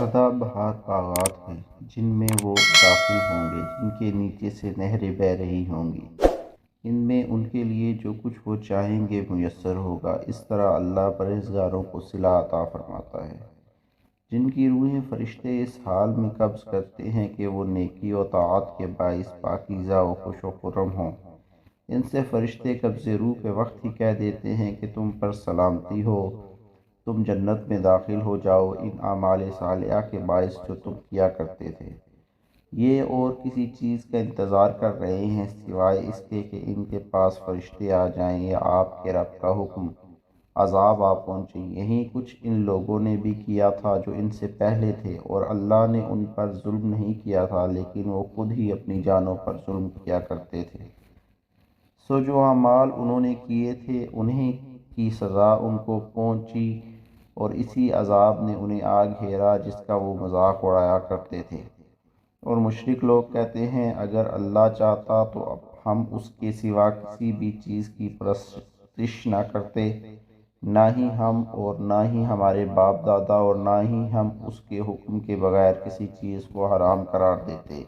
سدا بہار باغات ہیں جن میں وہ داخل ہوں گے، جن کے نیچے سے نہریں بہہ رہی ہوں گی، ان میں ان کے لیے جو کچھ وہ چاہیں گے میسر ہوگا۔ اس طرح اللہ پرہیزگاروں کو صلہ عطا فرماتا ہے، جن کی روحیں فرشتے اس حال میں قبض کرتے ہیں کہ وہ نیکی و طاعت کے باعث پاکیزہ و خوش و خرم ہوں۔ ان سے فرشتے قبض روح کے وقت ہی کہہ دیتے ہیں کہ تم پر سلامتی ہو، تم جنت میں داخل ہو جاؤ ان اعمال صالحہ کے باعث جو تم کیا کرتے تھے۔ یہ اور کسی چیز کا انتظار کر رہے ہیں سوائے اس کے کہ ان کے پاس فرشتے آ جائیں یا آپ کے رب کا حکم عذاب آ پہنچے۔ یہی کچھ ان لوگوں نے بھی کیا تھا جو ان سے پہلے تھے، اور اللہ نے ان پر ظلم نہیں کیا تھا لیکن وہ خود ہی اپنی جانوں پر ظلم کیا کرتے تھے۔ سو جو اعمال انہوں نے کیے تھے انہیں کی سزا ان کو پہنچی، اور اسی عذاب نے انہیں آ گھیرا جس کا وہ مذاق اڑایا کرتے تھے۔ اور مشرک لوگ کہتے ہیں اگر اللہ چاہتا تو اب ہم اس کے سوا کسی بھی چیز کی پرستش نہ کرتے، نہ ہی ہم اور نہ ہی ہمارے باپ دادا، اور نہ ہی ہم اس کے حکم کے بغیر کسی چیز کو حرام قرار دیتے۔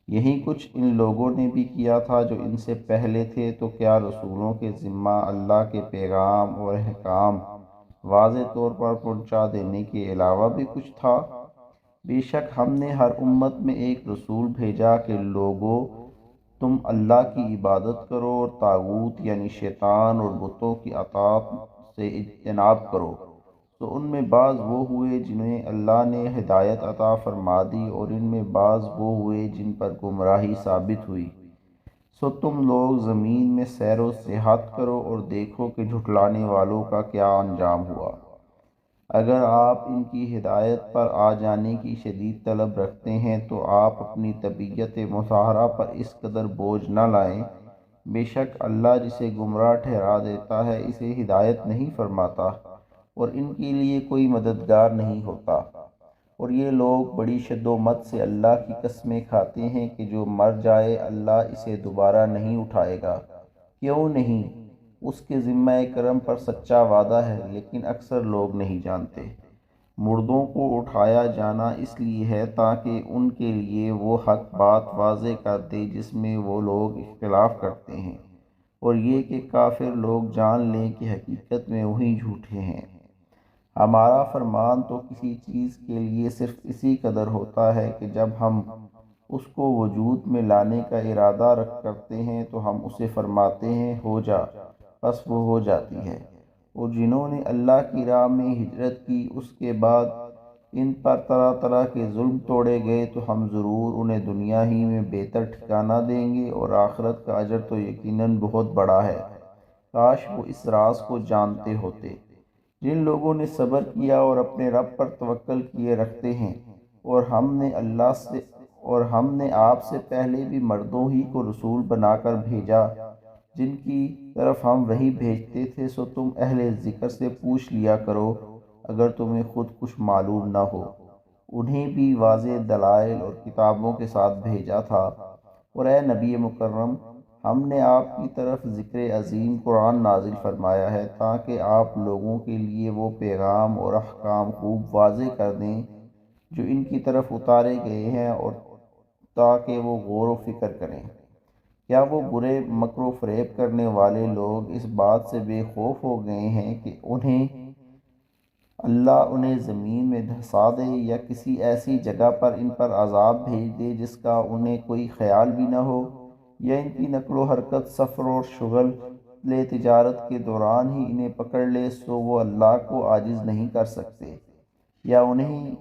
یہی کچھ ان لوگوں نے بھی کیا تھا جو ان سے پہلے تھے۔ تو کیا رسولوں کے ذمہ اللہ کے پیغام اور احکام واضح طور پر پہنچا دینے کے علاوہ بھی کچھ تھا؟ بے شک ہم نے ہر امت میں ایک رسول بھیجا کہ لوگو تم اللہ کی عبادت کرو اور طاغوت یعنی شیطان اور بتوں کی اطاعت سے اجتناب کرو۔ تو ان میں بعض وہ ہوئے جنہیں اللہ نے ہدایت عطا فرما دی، اور ان میں بعض وہ ہوئے جن پر گمراہی ثابت ہوئی۔ سو تم لوگ زمین میں سیر و سیاحت کرو اور دیکھو کہ جھٹلانے والوں کا کیا انجام ہوا۔ اگر آپ ان کی ہدایت پر آ جانے کی شدید طلب رکھتے ہیں تو آپ اپنی طبیعت مطہرہ پر اس قدر بوجھ نہ لائیں۔ بے شک اللہ جسے گمراہ ٹھہرا دیتا ہے اسے ہدایت نہیں فرماتا، اور ان کے لیے کوئی مددگار نہیں ہوتا۔ اور یہ لوگ بڑی شد و مت سے اللہ کی قسمیں کھاتے ہیں کہ جو مر جائے اللہ اسے دوبارہ نہیں اٹھائے گا۔ کیوں نہیں؟ اس کے ذمہ کرم پر سچا وعدہ ہے، لیکن اکثر لوگ نہیں جانتے۔ مردوں کو اٹھایا جانا اس لیے ہے تاکہ ان کے لیے وہ حق بات واضح کر دے جس میں وہ لوگ اختلاف کرتے ہیں، اور یہ کہ کافر لوگ جان لیں کہ حقیقت میں وہی جھوٹے ہیں۔ ہمارا فرمان تو کسی چیز کے لیے صرف اسی قدر ہوتا ہے کہ جب ہم اس کو وجود میں لانے کا ارادہ کرتے ہیں تو ہم اسے فرماتے ہیں ہو جا، بس وہ ہو جاتی ہے۔ اور جنہوں نے اللہ کی راہ میں ہجرت کی اس کے بعد ان پر طرح طرح کے ظلم توڑے گئے تو ہم ضرور انہیں دنیا ہی میں بہتر ٹھکانہ دیں گے، اور آخرت کا اجر تو یقیناً بہت بڑا ہے۔ کاش وہ اس راز کو جانتے ہوتے۔ جن لوگوں نے صبر کیا اور اپنے رب پر توکل کیے رکھتے ہیں، اور ہم نے آپ سے پہلے بھی مردوں ہی کو رسول بنا کر بھیجا جن کی طرف ہم وحی بھیجتے تھے۔ سو تم اہل ذکر سے پوچھ لیا کرو اگر تمہیں خود کچھ معلوم نہ ہو۔ انہیں بھی واضح دلائل اور کتابوں کے ساتھ بھیجا تھا۔ اور اے نبی مکرم، ہم نے آپ کی طرف ذکر عظیم قرآن نازل فرمایا ہے تاکہ آپ لوگوں کے لیے وہ پیغام اور احکام خوب واضح کر دیں جو ان کی طرف اتارے گئے ہیں، اور تاکہ وہ غور و فکر کریں۔ کیا وہ برے مکر و فریب کرنے والے لوگ اس بات سے بے خوف ہو گئے ہیں کہ اللہ انہیں زمین میں دھسا دے یا کسی ایسی جگہ پر ان پر عذاب بھیج دے جس کا انہیں کوئی خیال بھی نہ ہو، یا ان کی نقل و حرکت، سفر اور شغل تجارت کے دوران ہی انہیں پکڑ لے سو وہ اللہ کو عاجز نہیں کر سکتے، یا انہیں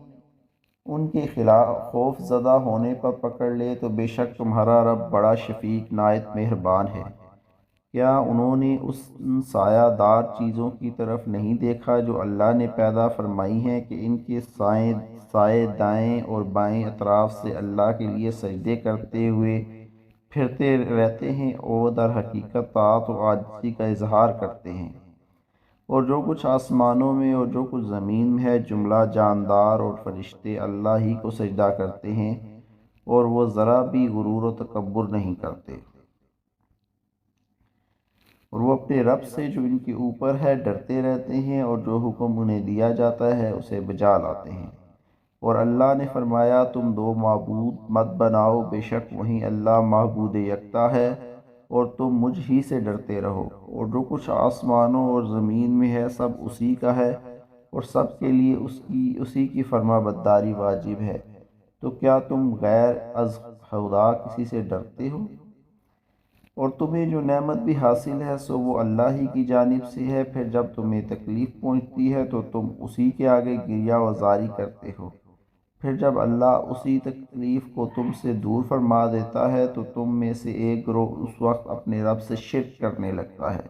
ان کے خلاف خوف زدہ ہونے پر پکڑ لے تو بے شک تمہارا رب بڑا شفیق نہایت مہربان ہے۔ کیا انہوں نے ان سایہ دار چیزوں کی طرف نہیں دیکھا جو اللہ نے پیدا فرمائی ہیں کہ ان کے سائے دائیں اور بائیں اطراف سے اللہ کے لیے سجدے کرتے ہوئے پھرتے رہتے ہیں، اور در حقیقت طاعت و عاجزی کا اظہار کرتے ہیں۔ اور جو کچھ آسمانوں میں اور جو کچھ زمین میں ہے جملہ جاندار اور فرشتے اللہ ہی کو سجدہ کرتے ہیں، اور وہ ذرا بھی غرور و تکبر نہیں کرتے، اور وہ اپنے رب سے جو ان کے اوپر ہے ڈرتے رہتے ہیں، اور جو حکم انہیں دیا جاتا ہے اسے بجا لاتے ہیں۔ اور اللہ نے فرمایا تم دو معبود مت بناؤ، بے شک وہیں اللہ معبود یکتا ہے، اور تم مجھ ہی سے ڈرتے رہو، اور جو کچھ آسمانوں اور زمین میں ہے سب اسی کا ہے، اور سب کے لیے اسی کی فرما برداری واجب ہے، تو کیا تم غیر از خدا کسی سے ڈرتے ہو؟ اور تمہیں جو نعمت بھی حاصل ہے سو وہ اللہ ہی کی جانب سے ہے، پھر جب تمہیں تکلیف پہنچتی ہے تو تم اسی کے آگے گریہ وزاری کرتے ہو، پھر جب اللہ اسی تکلیف کو تم سے دور فرما دیتا ہے تو تم میں سے ایک گروہ اس وقت اپنے رب سے شرک کرنے لگتا ہے۔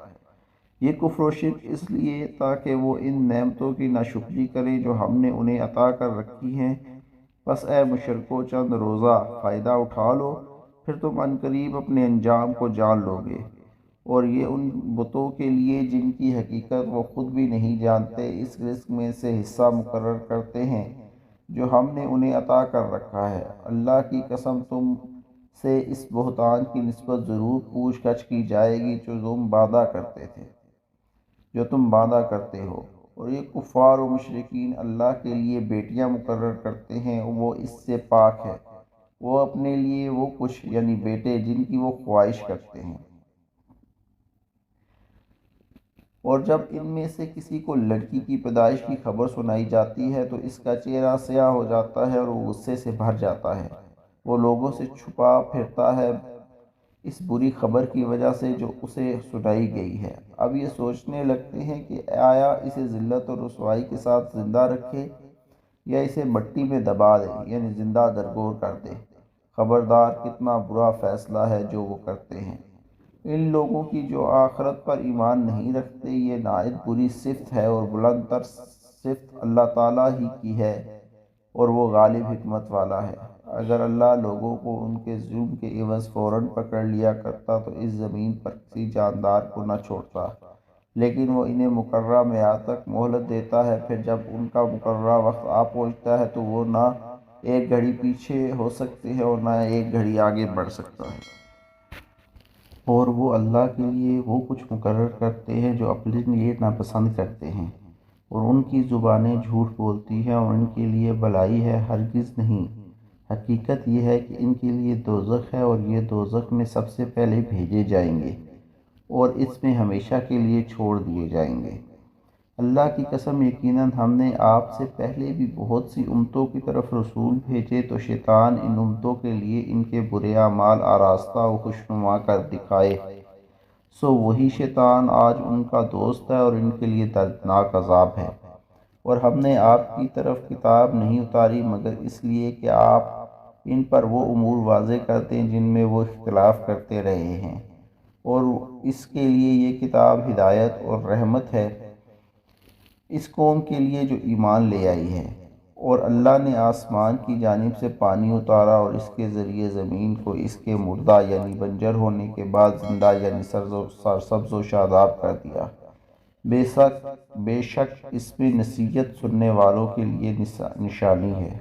یہ کفر و شرک اس لیے تاکہ وہ ان نعمتوں کی ناشکری کریں جو ہم نے انہیں عطا کر رکھی ہیں۔ بس اے مشرکو چند روزہ فائدہ اٹھا لو، پھر تم عنقریب اپنے انجام کو جان لو گے، اور یہ ان بتوں کے لیے جن کی حقیقت وہ خود بھی نہیں جانتے اس رزق میں سے حصہ مقرر کرتے ہیں جو ہم نے انہیں عطا کر رکھا ہے۔ اللہ کی قسم تم سے اس بہتان کی نسبت ضرور پوچھ گچھ کی جائے گی جو تم وعدہ کرتے ہو، اور یہ کفار و مشرکین اللہ کے لیے بیٹیاں مقرر کرتے ہیں، وہ اس سے پاک ہے، وہ اپنے لیے وہ کچھ یعنی بیٹے جن کی وہ خواہش کرتے ہیں، اور جب ان میں سے کسی کو لڑکی کی پیدائش کی خبر سنائی جاتی ہے تو اس کا چہرہ سیاہ ہو جاتا ہے اور وہ غصے سے بھر جاتا ہے، وہ لوگوں سے چھپا پھرتا ہے اس بری خبر کی وجہ سے جو اسے سنائی گئی ہے۔ اب یہ سوچنے لگتے ہیں کہ آیا اسے ذلت اور رسوائی کے ساتھ زندہ رکھے یا اسے مٹی میں دبا دے یعنی زندہ درگور کر دے۔ خبردار کتنا برا فیصلہ ہے جو وہ کرتے ہیں۔ ان لوگوں کی جو آخرت پر ایمان نہیں رکھتے یہ نہایت بری صفت ہے، اور بلند تر صفت اللہ تعالیٰ ہی کی ہے، اور وہ غالب حکمت والا ہے۔ اگر اللہ لوگوں کو ان کے ظلم کے عوض فوراً پکڑ لیا کرتا تو اس زمین پر کسی جاندار کو نہ چھوڑتا، لیکن وہ انہیں مقررہ میعاد تک مہلت دیتا ہے، پھر جب ان کا مقررہ وقت آ پہنچتا ہے تو وہ نہ ایک گھڑی پیچھے ہو سکتے ہیں اور نہ ایک گھڑی آگے بڑھ سکتا ہے۔ اور وہ اللہ کے لیے وہ کچھ مقرر کرتے ہیں جو اپنے لیے ناپسند کرتے ہیں، اور ان کی زبانیں جھوٹ بولتی ہیں اور ان کے لیے بھلائی ہے ہرگز نہیں۔ حقیقت یہ ہے کہ ان کے لیے دوزخ ہے، اور یہ دوزخ میں سب سے پہلے بھیجے جائیں گے اور اس میں ہمیشہ کے لیے چھوڑ دیے جائیں گے۔ اللہ کی قسم یقیناً ہم نے آپ سے پہلے بھی بہت سی امتوں کی طرف رسول بھیجے تو شیطان ان امتوں کے لیے ان کے برے اعمال آراستہ و خوشنما کر دکھائے، سو وہی شیطان آج ان کا دوست ہے اور ان کے لیے دردناک عذاب ہے۔ اور ہم نے آپ کی طرف کتاب نہیں اتاری مگر اس لیے کہ آپ ان پر وہ امور واضح کر دیں جن میں وہ اختلاف کرتے رہے ہیں، اور اس کے لیے یہ کتاب ہدایت اور رحمت ہے اس قوم کے لیے جو ایمان لے آئی ہے۔ اور اللہ نے آسمان کی جانب سے پانی اتارا اور اس کے ذریعے زمین کو اس کے مردہ یعنی بنجر ہونے کے بعد زندہ یعنی سرسبز و شاداب کر دیا۔ بے شک اس میں نصیحت سننے والوں کے لیے نشانی ہے۔